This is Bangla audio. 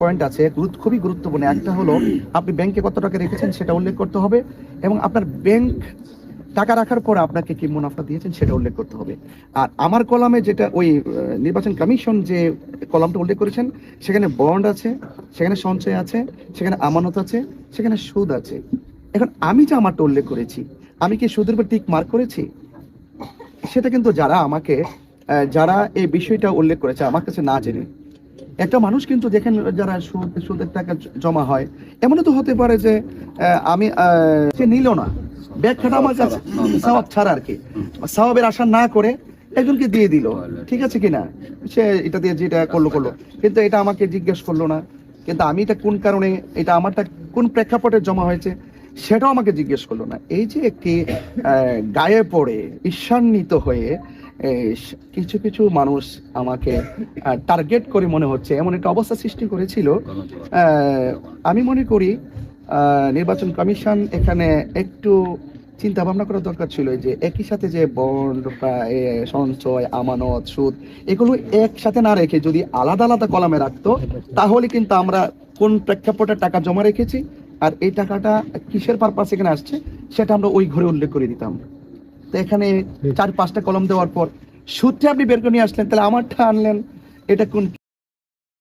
পয়েন্ট আছে, খুবই গুরুত্বপূর্ণ। একটা হলো আপনি ব্যাংকে কত টাকা রেখেছেন সেটা উল্লেখ করতে হবে, এবং আপনার ব্যাংক টাকা রাখার পর আপনাকে কি মুনাফা দিয়েছেন সেটা উল্লেখ করতে হবে। আর আমার কলামে যেটা ওই নির্বাচন কমিশন যে কলামটা উল্লেখ করেছেন, সেখানে বন্ড আছে, সেখানে সঞ্চয় আছে, সেখানে আমানত আছে, সেখানে সুদ আছে। এখন আমি যে আমারটা উল্লেখ করেছি, আমি কি সুদের উপর টিক মার্ক করেছি? সেটা কিন্তু যারা এই বিষয়টা উল্লেখ করেছে আমার কাছে না জেনে, একটা মানুষ কিন্তু দেখেন যারা সুদের টাকা জমা হয়, এমনও তো হতে পারে যে আমি সে নিল না, ব্যাখ্যাটা আমার কাছে সওয়াব ছাড়া আর কি, সওয়াবের আশা না করে একজনকে দিয়ে দিল, ঠিক আছে কিনা, সে এটা দিয়ে যেটা করলো, কিন্তু এটা আমাকে জিজ্ঞেস করলো না, কিন্তু আমি এটা কোন কারণে, এটা আমারটা কোন প্রেক্ষাপটে জমা হয়েছে সেটাও আমাকে জিজ্ঞেস করলো না। এই যে একটি গায়ে পড়ে ঈর্ষান্বিত হয়ে কিছু কিছু মানুষ আমাকে টার্গেট করে মনে হচ্ছে এমন একটা অবস্থা সৃষ্টি করেছিল। আমি মনে করি নির্বাচন কমিশন এখানে একটু চিন্তা ভাবনা করা দরকার ছিল, যে একই সাথে যে বন্ড, সঞ্চয়, আমানত, সুদ, এগুলো একসাথে না রেখে যদি আলাদা আলাদা কলামে রাখতো, তাহলে কিন্তু আমরা কোন প্রেক্ষাপটে টাকা জমা রেখেছি আর এই টাকাটা কিসের পারপাস এখানে আসছে সেটা আমরা ওই ঘরে উল্লেখ করে দিতাম। তো এখানে 4-5টা কলম দেওয়ার পর সুদটা আপনি বের করে নিয়ে আসলেন, তাহলে আমারটা আনলেন, এটা কোন